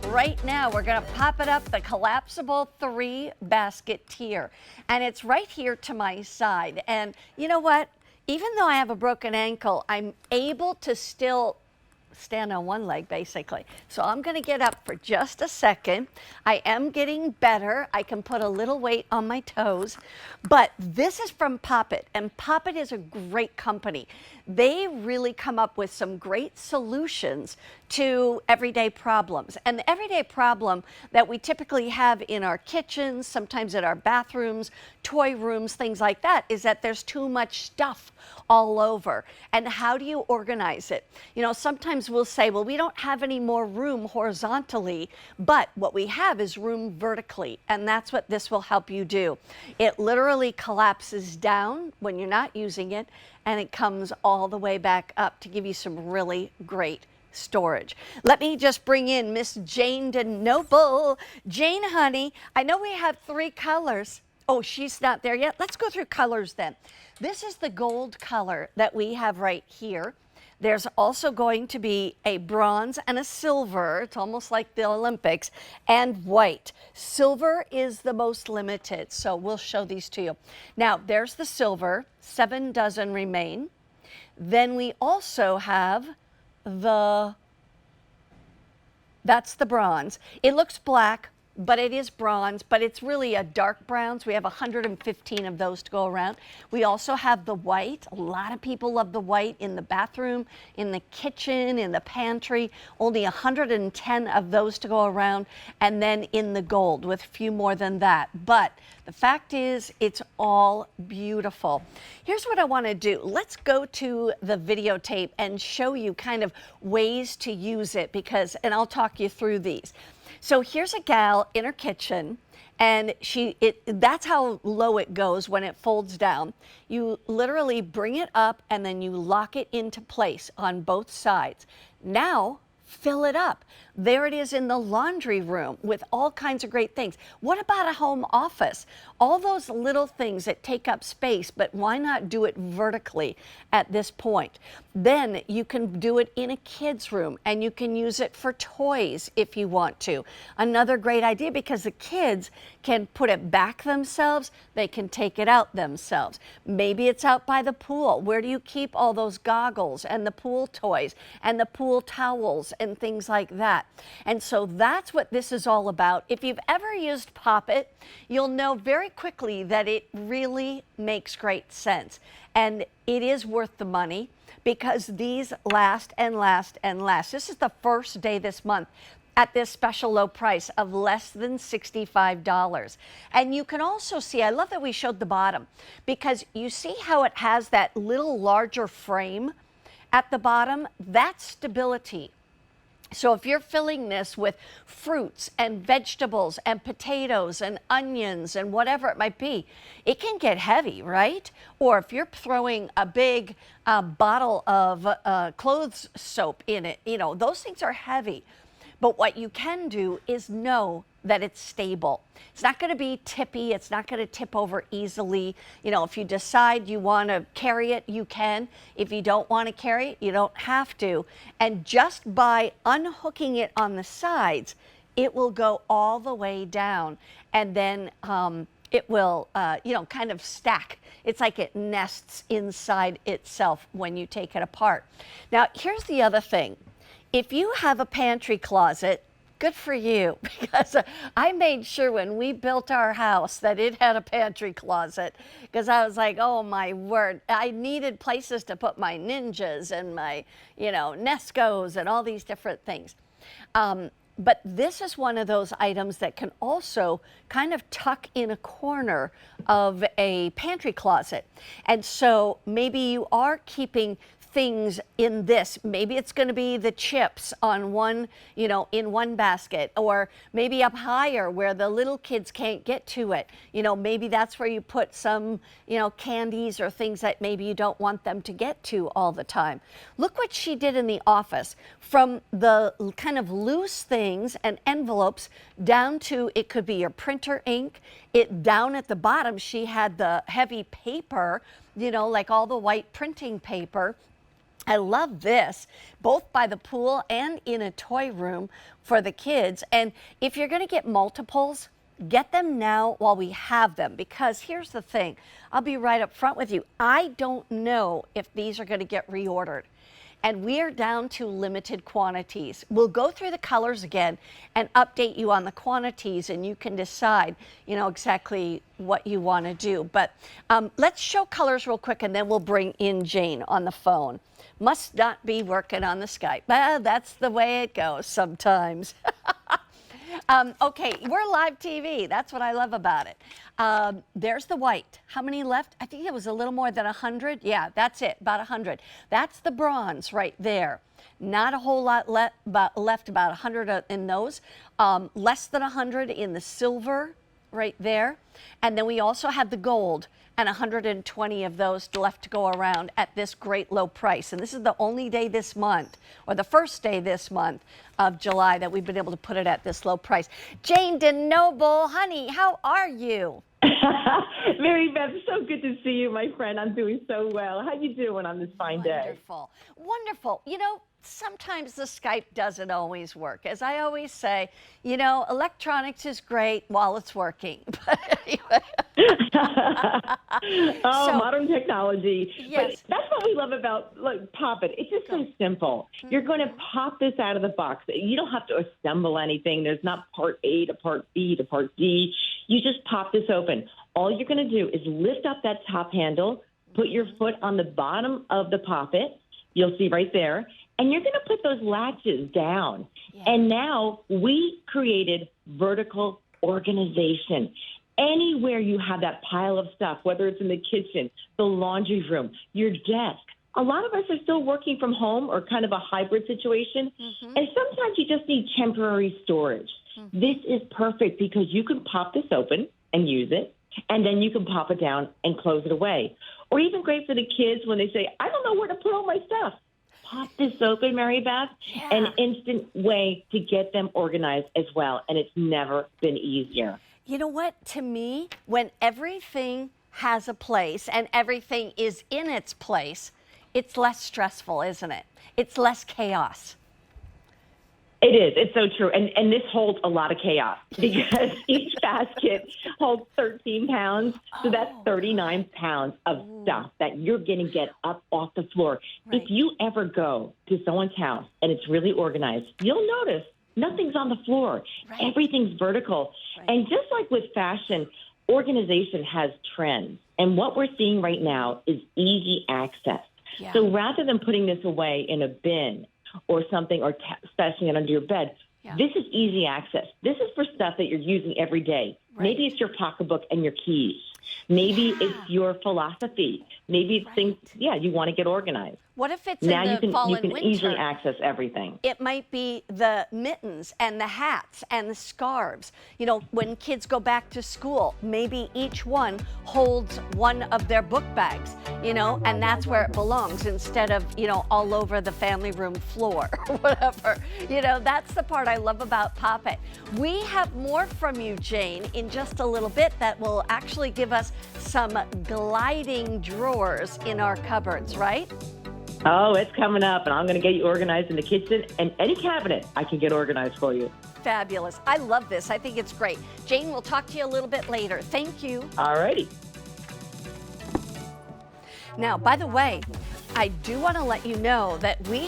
right now. We're going to pop it up, the collapsible 3-basket tier. And it's right here to my side. And you know what? Even though I have a broken ankle, I'm able to still stand on one leg, basically. So I'm going to get up for just a second. I am getting better. I can put a little weight on my toes. But this is from Poppet, and Poppet is a great company. They really come up with some great solutions to everyday problems. And the everyday problem that we typically have in our kitchens, sometimes in our bathrooms, toy rooms, things like that, is that there's too much stuff all over. And how do you organize it? You know, sometimes we'll say, well, we don't have any more room horizontally, but what we have is room vertically, and that's what this will help you do. It literally collapses down when you're not using it, and it comes all the way back up to give you some really great storage. Let me just bring in Miss Jane DeNoble. Jane, honey, I know we have 3 colors. Oh, she's not there yet. Let's go through colors then. This is the gold color that we have right here. There's also going to be a bronze and a silver. It's almost like the Olympics, and white. Silver is the most limited, so we'll show these to you. Now, there's the silver, 7 dozen remain. Then we also have that's the bronze. It looks black, but it is bronze, but it's really a dark brown. So we have 115 of those to go around. We also have the white. A lot of people love the white in the bathroom, in the kitchen, in the pantry. Only 110 of those to go around. And then in the gold with a few more than that. But the fact is, it's all beautiful. Here's what I want to do. Let's go to the videotape and show you kind of ways to use it, and I'll talk you through these. So here's a gal in her kitchen, and that's how low it goes when it folds down. You literally bring it up and then you lock it into place on both sides. Now, fill it up. There it is in the laundry room with all kinds of great things. What about a home office? All those little things that take up space, but why not do it vertically at this point? Then you can do it in a kid's room, and you can use it for toys if you want to. Another great idea, because the kids can put it back themselves, they can take it out themselves. Maybe it's out by the pool. Where do you keep all those goggles and the pool toys and the pool towels and things like that? And so that's what this is all about. If you've ever used Poppet, you'll know very quickly that it really makes great sense. And it is worth the money, because these last and last and last. This is the first day this month at this special low price of less than $65. And you can also see, I love that we showed the bottom, because you see how it has that little larger frame at the bottom. That's stability. So if you're filling this with fruits and vegetables and potatoes and onions and whatever it might be, it can get heavy, right? Or if you're throwing a big bottle of clothes soap in it, you know, those things are heavy. But what you can do is know that it's stable. It's not going to be tippy. It's not going to tip over easily. You know, if you decide you want to carry it, you can. If you don't want to carry it, you don't have to. And just by unhooking it on the sides, it will go all the way down. And then it will, you know, kind of stack. It's like it nests inside itself when you take it apart. Now, here's the other thing. If you have a pantry closet, good for you, because I made sure when we built our house that it had a pantry closet, because I was like, oh my word, I needed places to put my ninjas and my, you know, Nescos and all these different things. But this is one of those items that can also kind of tuck in a corner of a pantry closet. And so maybe you are keeping things in this. Maybe it's going to be the chips on one, you know, in one basket, or maybe up higher where the little kids can't get to it. You know, maybe that's where you put some, you know, candies or things that maybe you don't want them to get to all the time. Look what she did in the office, from the kind of loose things and envelopes down to, it could be your printer ink. It down at the bottom, she had the heavy paper, you know, like all the white printing paper. I love this, both by the pool and in a toy room for the kids. And if you're going to get multiples, get them now while we have them, because here's the thing. I'll be right up front with you. I don't know if these are going to get reordered. And we're down to limited quantities. We'll go through the colors again and update you on the quantities, and you can decide, exactly what you want to do. But let's show colors real quick, and then we'll bring in Jane on the phone. Must not be working on the Skype. That's the way it goes sometimes. Okay, we're live TV. That's what I love about it. There's the white. How many left? I think it was a little more than 100. Yeah, that's it, about 100. That's the bronze right there. Not a whole lot left, about 100 in those. Less than 100 in the silver right there. And then we also have the gold, and 120 of those left to go around at this great low price. And this is the only day this month, or the first day this month of July, that we've been able to put it at this low price. Jane DeNoble, honey, how are you? Mary Beth, so good to see you, my friend. I'm doing so well. How you doing on this fine day? Wonderful, wonderful. Sometimes the Skype doesn't always work. As I always say, electronics is great while it's working. But anyway. Modern technology. Yes. But that's what we love about Pop It. It's just so simple. Mm-hmm. You're going to pop this out of the box. You don't have to assemble anything. There's not part A to part B to part D. You just pop this open. All you're going to do is lift up that top handle, put your foot on the bottom of the Pop It. You'll see right there. And you're going to put those latches down. Yeah. And now we created vertical organization. Anywhere you have that pile of stuff, whether it's in the kitchen, the laundry room, your desk. A lot of us are still working from home or kind of a hybrid situation. Mm-hmm. And sometimes you just need temporary storage. Mm-hmm. This is perfect because you can pop this open and use it. And then you can pop it down and close it away. Or even great for the kids when they say, I don't know where to put all my stuff. Pop this open, Mary Beth, an instant way to get them organized as well. And it's never been easier. You know what? To me, when everything has a place and everything is in its place, it's less stressful, isn't it? It's less chaos. It is. It's so true. And this holds a lot of chaos because each basket holds 13 pounds. So that's 39 pounds of stuff that you're going to get up off the floor. Right. If you ever go to someone's house and it's really organized, you'll notice nothing's on the floor. Right. Everything's vertical. Right. And just like with fashion, organization has trends. And what we're seeing right now is easy access. Yeah. So rather than putting this away in a bin or something, or stashing it under your bed, this is easy access. This is for stuff that you're using every day. Right. Maybe it's your pocketbook and your keys. Maybe it's your philosophy. Maybe it's things, you want to get organized. What if it's now in the fall and winter? You can easily access everything. It might be the mittens and the hats and the scarves. When kids go back to school, maybe each one holds one of their book bags, and that's where it belongs instead of, all over the family room floor or whatever. That's the part I love about Pop It. We have more from you, Jane, in just a little bit that will actually give us some gliding drawers in our cupboards, right? Oh, it's coming up, and I'm going to get you organized in the kitchen, and any cabinet I can get organized for you. Fabulous. I love this. I think it's great. Jane, we'll talk to you a little bit later. Thank you. All righty. Now, by the way, I do want to let you know that we have